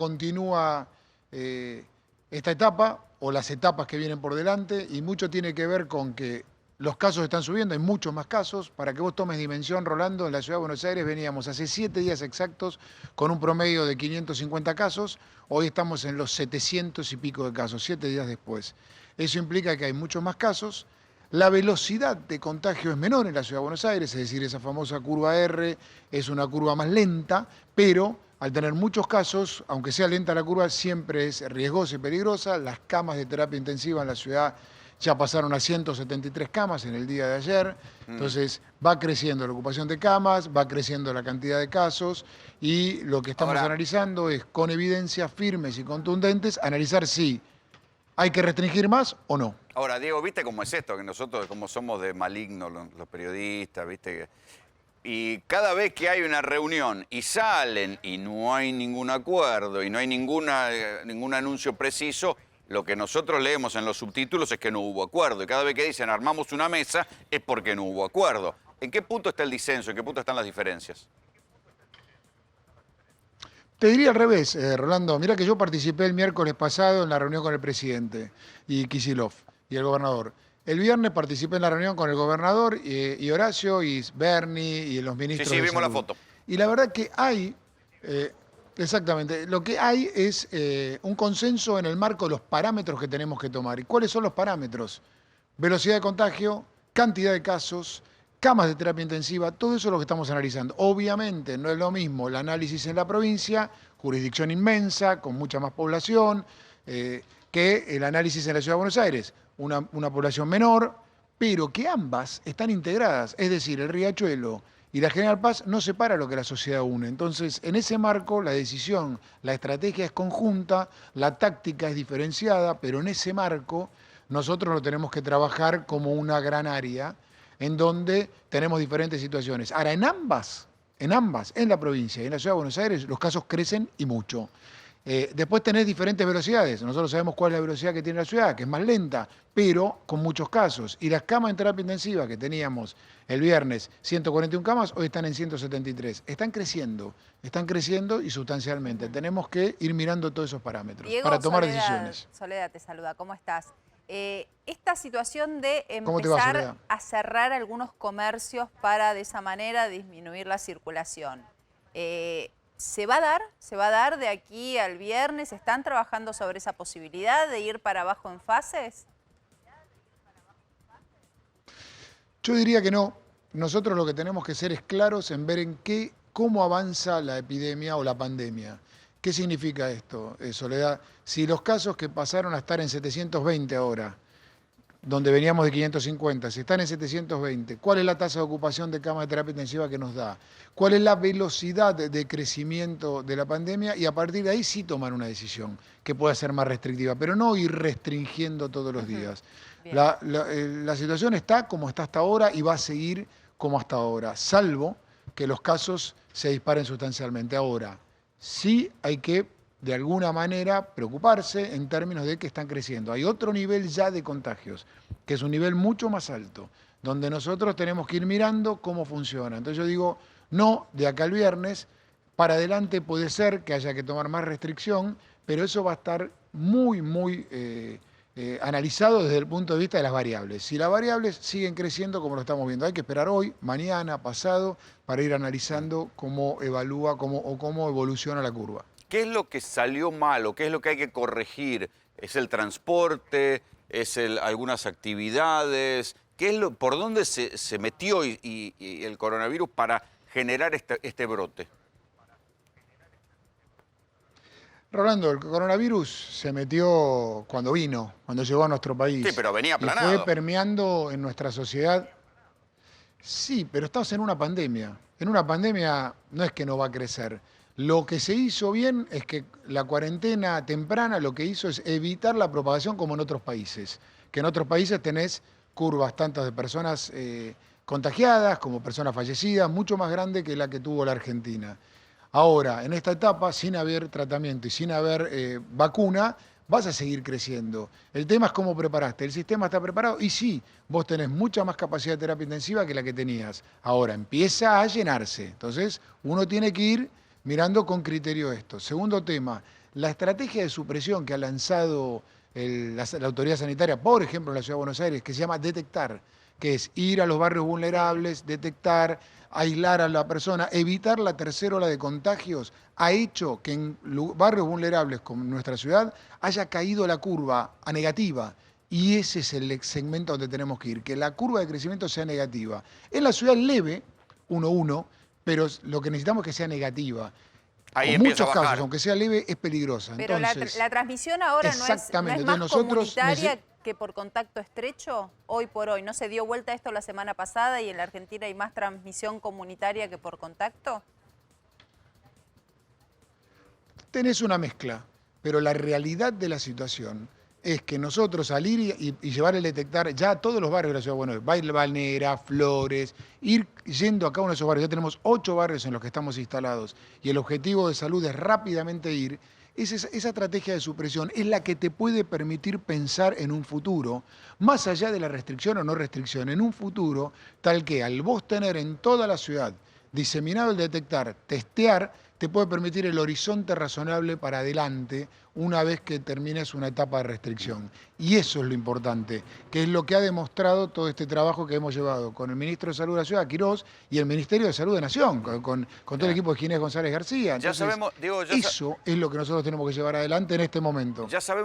continúa esta etapa o las etapas que vienen por delante, y mucho tiene que ver con que los casos están subiendo, hay muchos más casos. Para que vos tomes dimensión, Rolando, en la Ciudad de Buenos Aires veníamos hace 7 días exactos con un promedio de 550 casos, hoy estamos en los 700 y pico de casos, 7 días después. Eso implica que hay muchos más casos. La velocidad de contagio es menor en la Ciudad de Buenos Aires, es decir, esa famosa curva R es una curva más lenta, pero al tener muchos casos, aunque sea lenta la curva, siempre es riesgosa y peligrosa. Las camas de terapia intensiva en la ciudad ya pasaron a 173 camas en el día de ayer, entonces va creciendo la ocupación de camas, va creciendo la cantidad de casos, y lo que estamos analizando es, con evidencias firmes y contundentes, analizar si hay que restringir más o no. Ahora, Diego, ¿viste cómo es esto? Que nosotros, como somos de malignos los periodistas, ¿viste? Y cada vez que hay una reunión y salen y no hay ningún acuerdo y no hay ningún anuncio preciso, lo que nosotros leemos en los subtítulos es que no hubo acuerdo. Y cada vez que dicen armamos una mesa es porque no hubo acuerdo. ¿En qué punto está el disenso? ¿En qué punto están las diferencias? Te diría al revés, Rolando. Mirá que yo participé el miércoles pasado en la reunión con el presidente y Kicillof y el gobernador. El viernes participé en la reunión con el gobernador y Horacio y Bernie y los ministros de vimos salud. la foto. Y la verdad que hay, exactamente, lo que hay es un consenso en el marco de los parámetros que tenemos que tomar. ¿Y cuáles son los parámetros? Velocidad de contagio, cantidad de casos, camas de terapia intensiva, todo eso es lo que estamos analizando. Obviamente no es lo mismo el análisis en la provincia, jurisdicción inmensa, con mucha más población, que el análisis en la Ciudad de Buenos Aires, una población menor, pero que ambas están integradas. Es decir, el Riachuelo y la General Paz no separa lo que la sociedad une. Entonces, en ese marco, la decisión, la estrategia es conjunta, la táctica es diferenciada, pero en ese marco nosotros lo tenemos que trabajar como una gran área en donde tenemos diferentes situaciones. Ahora, en ambas, en la provincia y en la Ciudad de Buenos Aires, los casos crecen y mucho. Después tenés diferentes velocidades. Nosotros sabemos cuál es la velocidad que tiene la ciudad, que es más lenta, pero con muchos casos. Y las camas en terapia intensiva que teníamos el viernes, 141 camas, hoy están en 173. Están creciendo y sustancialmente. Tenemos que ir mirando todos esos parámetros Diego, para tomar decisiones. Soledad te saluda, ¿cómo estás? Esta situación de ¿Cómo te va, empezar Soledad? a cerrar algunos comercios para de esa manera disminuir la circulación, ¿se va a dar? ¿Se va a dar de aquí al viernes? ¿Están trabajando sobre esa posibilidad de ir para abajo en fases? Yo diría que no. Nosotros lo que tenemos que ser es claros en ver cómo avanza la epidemia o la pandemia. ¿Qué significa esto, Soledad? Si los casos que pasaron a estar en 720 ahora, donde veníamos de 550, si están en 720, ¿cuál es la tasa de ocupación de camas de terapia intensiva que nos da? ¿Cuál es la velocidad de crecimiento de la pandemia? Y a partir de ahí sí tomar una decisión que pueda ser más restrictiva, pero no ir restringiendo todos los días. La situación está como está hasta ahora y va a seguir como hasta ahora, salvo que los casos se disparen sustancialmente. Ahora, sí hay que, de alguna manera, preocuparse en términos de que están creciendo. Hay otro nivel ya de contagios, que es un nivel mucho más alto, donde nosotros tenemos que ir mirando cómo funciona. Entonces yo digo, no, de acá al viernes, para adelante puede ser que haya que tomar más restricción, pero eso va a estar muy analizado desde el punto de vista de las variables. Si las variables siguen creciendo como lo estamos viendo, hay que esperar hoy, mañana, pasado, para ir analizando cómo evalúa cómo evoluciona la curva. ¿Qué es lo que salió mal o qué es lo que hay que corregir? ¿Es el transporte? ¿Es algunas actividades? ¿Por dónde se metió y el coronavirus para generar este brote? Rolando, el coronavirus se metió cuando llegó a nuestro país. Sí, pero venía aplanado. Y fue permeando en nuestra sociedad. Sí, pero estamos en una pandemia. En una pandemia no es que no va a crecer. Lo que se hizo bien es que la cuarentena temprana lo que hizo es evitar la propagación como en otros países. Que en otros países tenés curvas tanto de personas contagiadas como personas fallecidas, mucho más grande que la que tuvo la Argentina. Ahora, en esta etapa, sin haber tratamiento y sin haber vacuna, vas a seguir creciendo. El tema es cómo preparaste. ¿El sistema está preparado? Y sí, vos tenés mucha más capacidad de terapia intensiva que la que tenías. Ahora, empieza a llenarse. Entonces, uno tiene que ir mirando con criterio esto. Segundo tema, La estrategia de supresión que ha lanzado la autoridad sanitaria, por ejemplo, en la Ciudad de Buenos Aires, que se llama detectar, que es ir a los barrios vulnerables, detectar, aislar a la persona, evitar la tercera ola de contagios, ha hecho que en barrios vulnerables como nuestra ciudad haya caído la curva a negativa. Y ese es el segmento donde tenemos que ir, que la curva de crecimiento sea negativa. En la ciudad leve, 1-1, pero lo que necesitamos es que sea negativa. Ahí En empieza a muchos bajar. casos, aunque sea leve, es peligrosa. Pero Entonces, la transmisión ahora no es exactamente. más Entonces nosotros comunitaria que por contacto estrecho, hoy por hoy. ¿No se dio vuelta esto la semana pasada y en la Argentina hay más transmisión comunitaria que por contacto? tenés una mezcla, pero la realidad de la situación es que nosotros salir y llevar el detectar ya a todos los barrios de la ciudad de Buenos Aires, Balneera, Flores, ir yendo a cada uno de esos barrios, ya tenemos 8 barrios en los que estamos instalados y el objetivo de salud es rápidamente ir. Esa estrategia de supresión es la que te puede permitir pensar en un futuro, más allá de la restricción o no restricción, en un futuro tal que al vos tener en toda la ciudad diseminado el detectar, testear, te puede permitir el horizonte razonable para adelante una vez que termines una etapa de restricción. Y eso es lo importante, que es lo que ha demostrado todo este trabajo que hemos llevado con el Ministro de Salud de la Ciudad, Quirós, y el Ministerio de Salud de Nación, con todo el equipo de Ginés González García. Ya Entonces, sabemos, Diego, eso es lo que nosotros tenemos que llevar adelante en este momento. ya sabemos